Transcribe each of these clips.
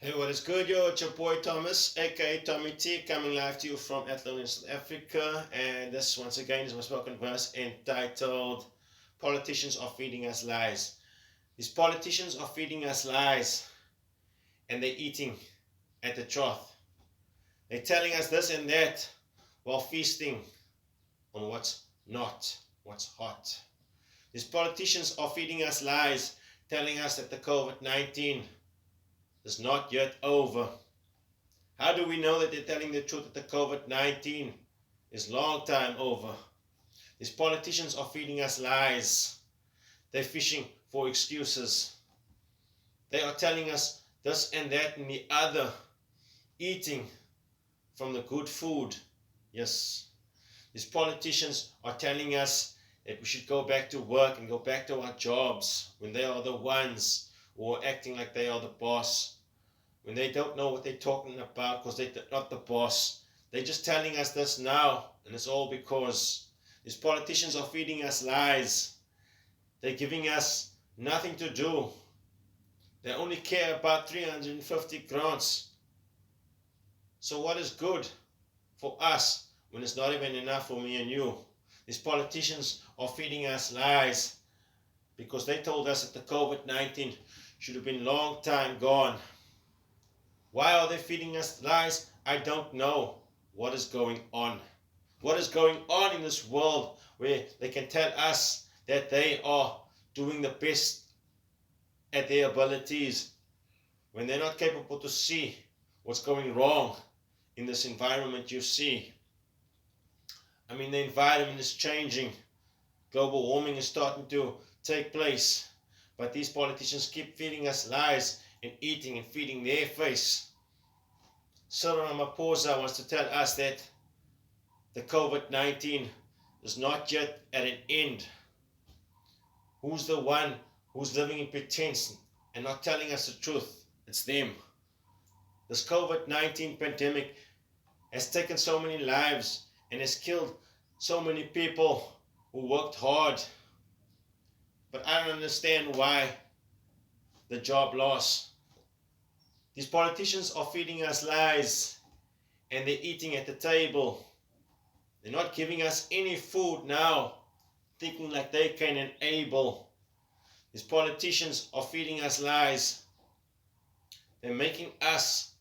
Hey, what is good, yo? It's your boy Thomas, aka Tommy T, coming live to you from Atlanta, South Africa. And this, once again, is my spoken verse entitled Politicians Are Feeding Us Lies. These politicians are feeding us lies, and they're eating at the trough. They're telling us this and that while feasting on what's not, what's hot. These politicians are feeding us lies, telling us that the COVID-19 is not yet over. How do we know that they're telling the truth, that the COVID-19 is long time over? These politicians are feeding us lies. They're fishing for excuses. They are telling us this and that and the other, eating from the good food. Yes, these politicians are telling us that we should go back to work and go back to our jobs when they are the ones who are acting like they are the boss, when they don't know what they're talking about because they're not the boss. They're just telling us this now, and it's all because these politicians are feeding us lies. They're giving us nothing to do. They only care about 350 grants. So what is good for us when it's not even enough for me and you? These politicians are feeding us lies because they told us that the COVID-19 should have been long time gone. Why are they feeding us lies? I don't know what is going on. What is going on in this world where they can tell us that they are doing the best at their abilities when they're not capable to see what's going wrong in this environment you see. I mean, the environment is changing. Global warming is starting to take place. But these politicians keep feeding us lies and eating and feeding their face. Cyril Ramaphosa wants to tell us that the COVID-19 is not yet at an end. Who's the one who's living in pretense and not telling us the truth? It's them. This COVID-19 pandemic has taken so many lives and has killed so many people who worked hard. But I don't understand why the job loss. These politicians are feeding us lies and they're eating at the table. They're not giving us any food now, thinking like they can enable. These politicians are feeding us lies. They're making us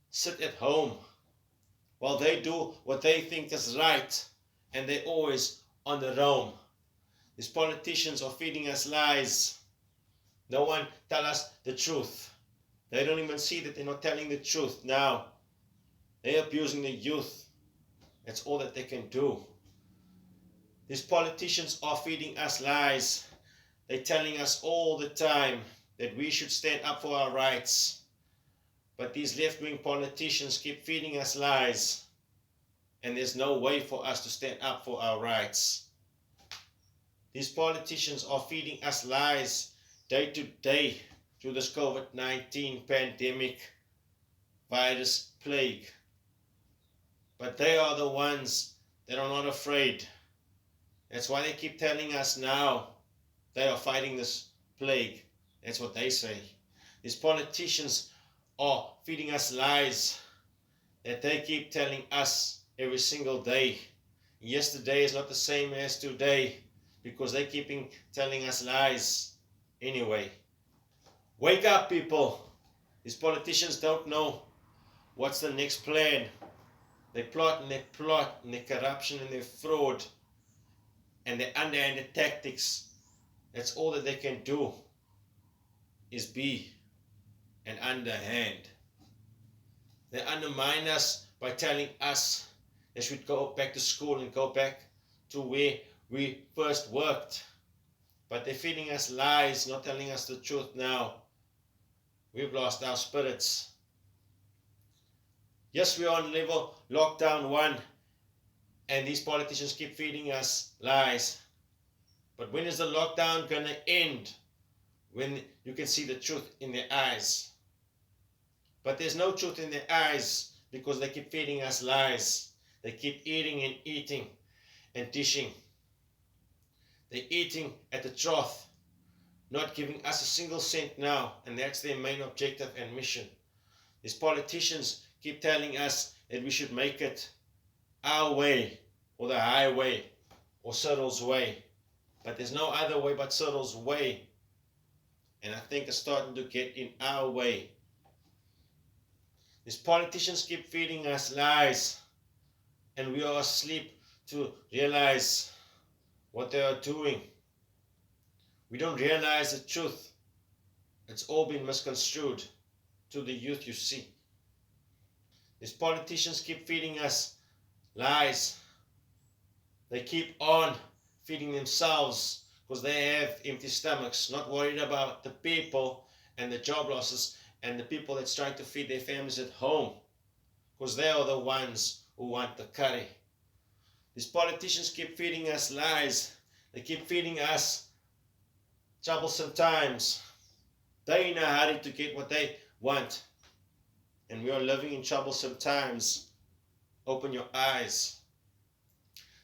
sit at home while they do what they think is right, and they're always on the roam. These politicians are feeding us lies. No one tell us the truth. They don't even see that they're not telling the truth now. They're abusing the youth. That's all that they can do. These politicians are feeding us lies. They're telling us all the time that we should stand up for our rights. But these left-wing politicians keep feeding us lies. And there's no way for us to stand up for our rights. These politicians are feeding us lies day to day through this COVID-19 pandemic virus plague. But they are the ones that are not afraid. That's why they keep telling us now they are fighting this plague. That's what they say. These politicians are feeding us lies that they keep telling us every single day. Yesterday is not the same as today because they keep telling us lies anyway. Wake up, people. These politicians don't know what's the next plan. They plot and their corruption and their fraud and their underhanded tactics. That's all that they can do, is be an underhand. They undermine us by telling us that we should go back to school and go back to where we first worked. But they're feeding us lies, not telling us the truth now. We've lost our spirits. Yes, we are on level lockdown 1, and these politicians keep feeding us lies. But when is the lockdown going to end? When you can see the truth in their eyes. But there's no truth in their eyes because they keep feeding us lies. They keep eating and eating and dishing. They're eating at the trough, not giving us a single cent now, and that's their main objective and mission. These politicians keep telling us that we should make it our way, or the highway, or Cyril's way. But there's no other way but Cyril's way. And I think it's starting to get in our way. These politicians keep feeding us lies, and we are asleep to realize what they are doing. We don't realize the truth. It's all been misconstrued to the youth, you see. These politicians keep feeding us lies. They keep on feeding themselves because they have empty stomachs, not worried about the people and the job losses and the people that's trying to feed their families at home, because they are the ones who want the curry. These politicians keep feeding us lies. They keep feeding us troublesome times. They're in a hurry to get what they want. And we are living in troublesome times. Open your eyes.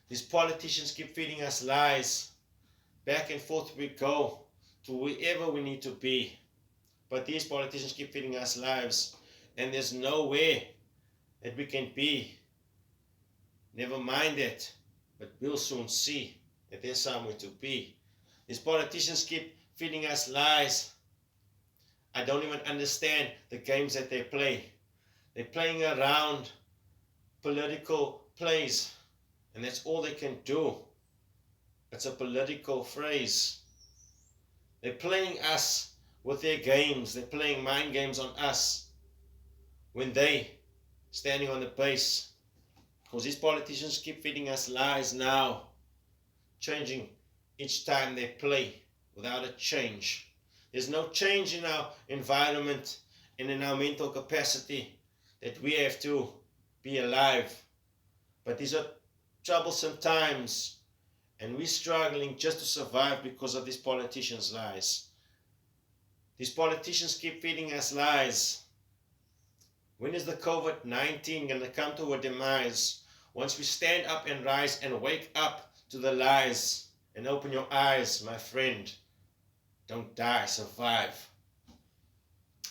These politicians keep feeding us lies. Back and forth we go to wherever we need to be. But these politicians keep feeding us lies. And there's nowhere that we can be. Never mind it. But we'll soon see that there's somewhere to be. These politicians keep feeding us lies. I don't even understand the games that they play. They're playing around political plays, and that's all they can do. It's a political phrase. They're playing us with their games. They're playing mind games on us when they standing on the base. Because these politicians keep feeding us lies now, changing each time they play without a change. There's no change in our environment and in our mental capacity that we have to be alive. But these are troublesome times, and we're struggling just to survive because of these politicians' lies. These politicians keep feeding us lies. When is the COVID-19 going to come to a demise? Once we stand up and rise and wake up to the lies and open your eyes, my friend. Don't die, survive.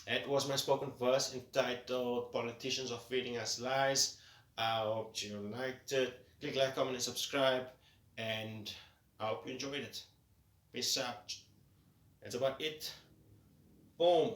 That was my spoken verse entitled Politicians Are Feeding Us Lies. I hope you liked it. Click like, comment, and subscribe. And I hope you enjoyed it. Peace out. That's about it. Boom.